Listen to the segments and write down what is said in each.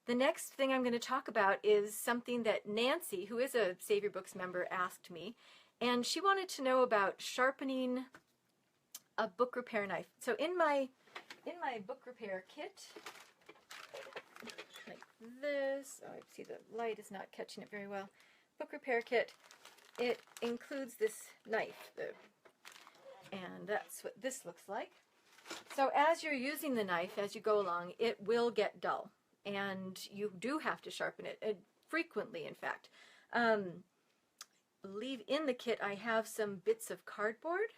The next thing I'm going to talk about is something that Nancy, who is a Save Your Books member, asked me, and she wanted to know about sharpening a book repair knife. So in my book repair kit, like this, oh, I see the light is not catching it very well. Book repair kit, it includes this knife, and that's what this looks like. So as you're using the knife, as you go along, it will get dull, and you do have to sharpen it, frequently, in fact. Believe in the kit I have some bits of cardboard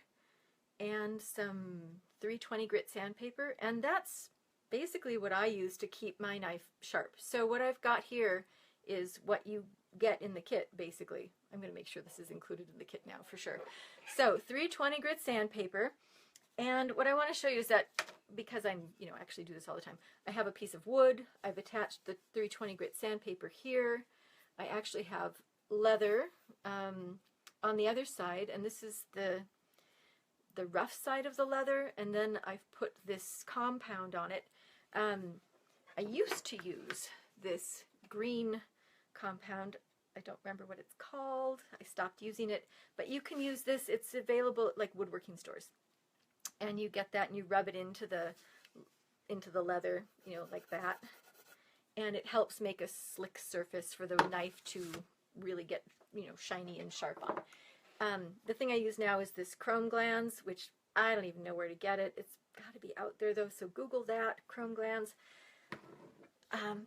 and some 320 grit sandpaper, and that's basically what I use to keep my knife sharp. So what I've got here is what you get in the kit, basically. I'm going to make sure this is included in the kit now for sure. So 320 grit sandpaper, and what I want to show you is that, because I'm, actually do this all the time, I have a piece of wood, I've attached the 320 grit sandpaper here, I actually have leather on the other side, and this is the rough side of the leather, and then I've put this compound on it. I used to use this green compound. I don't remember what it's called. I stopped using it, but you can use this. It's available at like woodworking stores, and you get that and you rub it into the leather, like that, and it helps make a slick surface for the knife to really get shiny and sharp on. The thing I use now is this chrome glands, which I don't even know where to get it. It's got to be out there though, so Google that, chrome glands.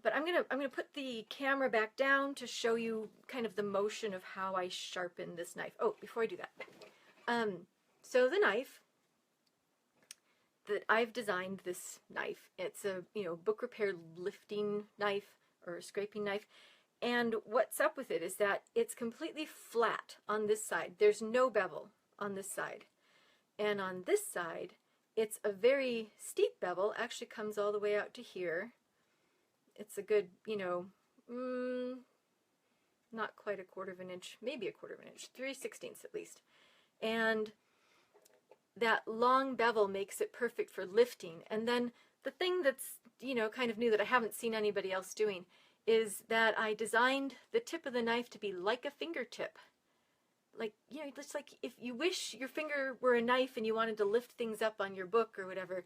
But I'm gonna put the camera back down to show you kind of the motion of how I sharpen this knife. Oh, before I do that, so the knife that I've designed, this knife, it's a book repair lifting knife or scraping knife. And what's up with it is that it's completely flat on this side. There's no bevel on this side. And on this side, it's a very steep bevel, actually comes all the way out to here. It's a good, not quite a 1/4 of an inch, maybe a 1/4 of an inch, 3/16 at least. And that long bevel makes it perfect for lifting. And then the thing that's, kind of new that I haven't seen anybody else doing is that I designed the tip of the knife to be like a fingertip. Like, just like if you wish your finger were a knife and you wanted to lift things up on your book or whatever,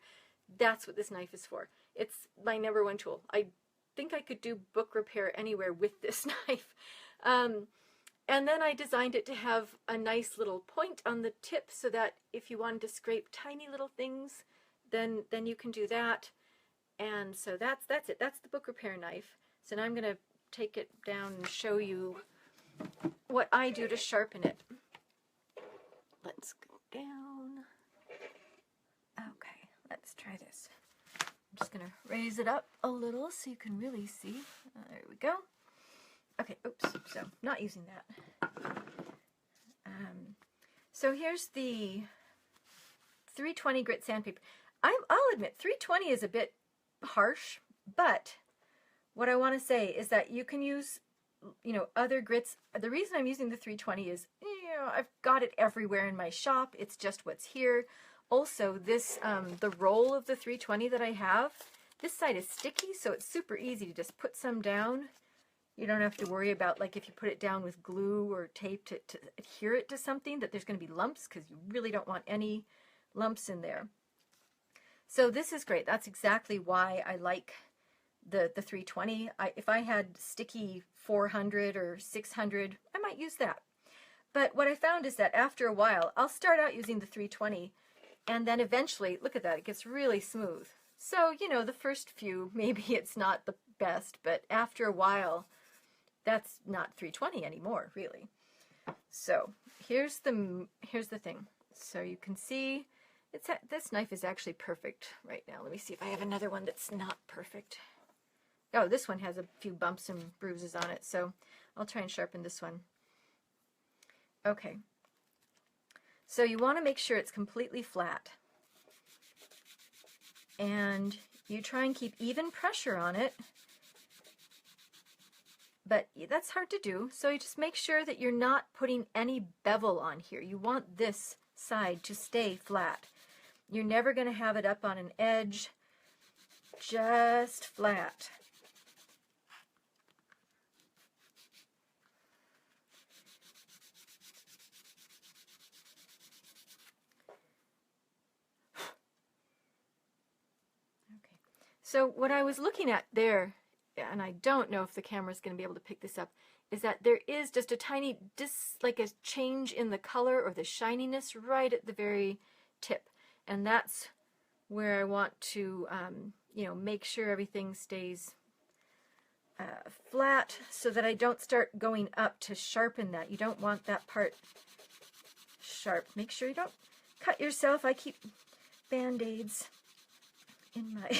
that's what this knife is for. It's my #1 tool. I think I could do book repair anywhere with this knife. And then I designed it to have a nice little point on the tip so that if you wanted to scrape tiny little things, then you can do that. And so that's it. That's the book repair knife. So now I'm going to take it down and show you what I do to sharpen it. Let's go down. Okay, let's try this. I'm just going to raise it up a little so you can really see. There we go. Okay, oops, so not using that. So here's the 320 grit sandpaper. I'll admit 320 is a bit harsh, but what I want to say is that you can use, other grits. The reason I'm using the 320 is, I've got it everywhere in my shop. It's just what's here. Also, this, the roll of the 320 that I have, this side is sticky, so it's super easy to just put some down. You don't have to worry about, like, if you put it down with glue or tape to adhere it to something, that there's going to be lumps, because you really don't want any lumps in there. So this is great. That's exactly why I like the 320. If I had sticky 400 or 600, I might use that. But what I found is that after a while, I'll start out using the 320, and then eventually, look at that, it gets really smooth. So, the first few, maybe it's not the best, but after a while, that's not 320 anymore, really. So here's the thing. So you can see this knife is actually perfect right now. Let me see if I have another one that's not perfect. Oh, this one has a few bumps and bruises on it, so I'll try and sharpen this one. Okay. So you want to make sure it's completely flat. And you try and keep even pressure on it. But that's hard to do, so you just make sure that you're not putting any bevel on here. You want this side to stay flat. You're never going to have it up on an edge, just flat. So what I was looking at there, and I don't know if the camera's going to be able to pick this up, is that there is just a tiny, like a change in the color or the shininess right at the very tip. And that's where I want to, you know, make sure everything stays flat so that I don't start going up to sharpen that. You don't want that part sharp. Make sure you don't cut yourself. I keep Band-Aids in my...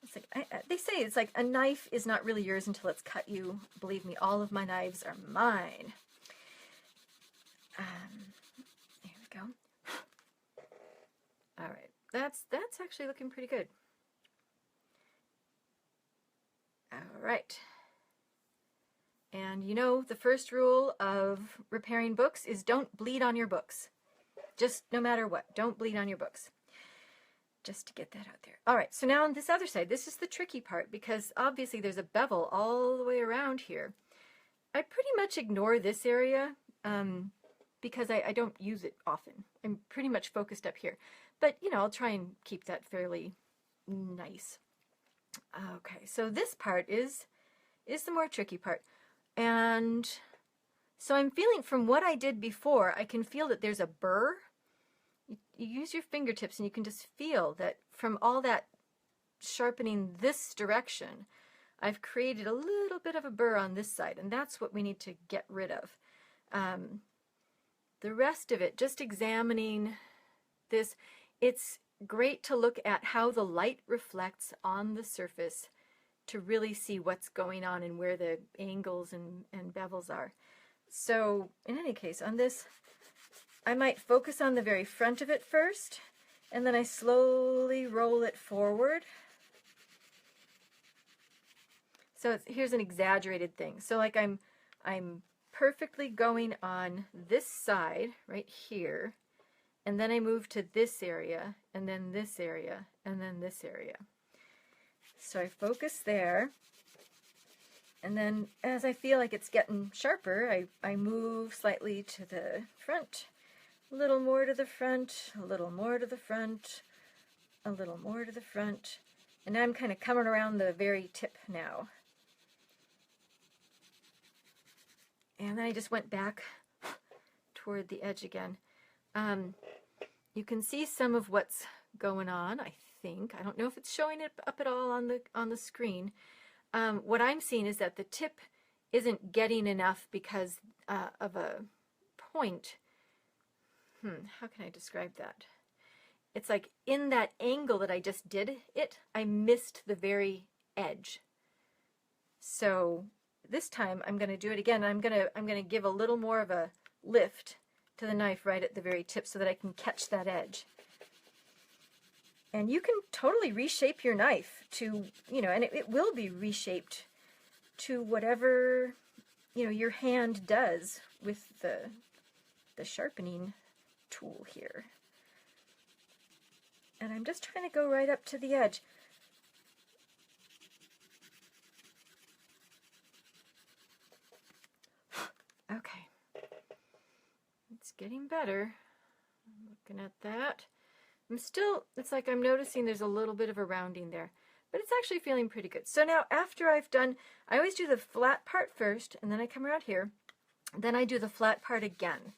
It's like, they say it's like a knife is not really yours until it's cut you. Believe me, all of my knives are mine. There we go. All right, that's actually looking pretty good. All right. And you know, the first rule of repairing books is don't bleed on your books. Just no matter what, don't bleed on your books. Just to get that out there. All right, so now on this other side, this is the tricky part because obviously there's a bevel all the way around here. I pretty much ignore this area because I don't use it often. I'm pretty much focused up here. But, you know, I'll try and keep that fairly nice. Okay, so this part is the more tricky part. And so I'm feeling from what I did before, I can feel that there's a burr. You use your fingertips and you can just feel that from all that sharpening this direction, I've created a little bit of a burr on this side, and that's what we need to get rid of. The rest of it, just examining this, it's great to look at how the light reflects on the surface to really see what's going on and where the angles and bevels are. So in any case, on this, I might focus on the very front of it first, and then I slowly roll it forward. So here's an exaggerated thing. So like I'm perfectly going on this side right here, and then I move to this area, and then this area, and then this area. So I focus there, and then as I feel like it's getting sharper, I move slightly to the front, a little more to the front, a little more to the front, a little more to the front, and now I'm kind of coming around the very tip now. And then I just went back toward the edge again. You can see some of what's going on, I think. I don't know if it's showing it up at all on the screen. What I'm seeing is that the tip isn't getting enough because of a point. How can I describe that? It's like in that angle that I just did it, I missed the very edge. So this time I'm going to do it again. I'm going to give a little more of a lift to the knife right at the very tip so that I can catch that edge. And you can totally reshape your knife to, you know, and it will be reshaped to whatever, you know, your hand does with the sharpening tool here. And I'm just trying to go right up to the edge. Okay. It's getting better. I'm looking at that. I'm still, it's like I'm noticing there's a little bit of a rounding there, but it's actually feeling pretty good. So now after I've done, I always do the flat part first, and then I come around here, then I do the flat part again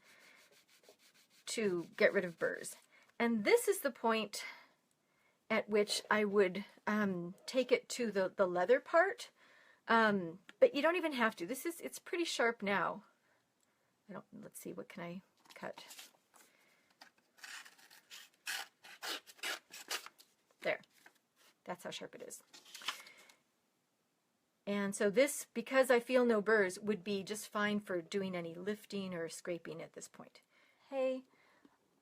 to get rid of burrs. And this is the point at which I would take it to the leather part, but you don't even have to. It's pretty sharp now. Let's see, what can I cut? There, that's how sharp it is. And so this, because I feel no burrs, would be just fine for doing any lifting or scraping at this point. Hey,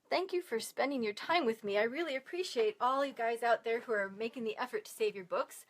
thank you for spending your time with me. I really appreciate all you guys out there who are making the effort to save your books.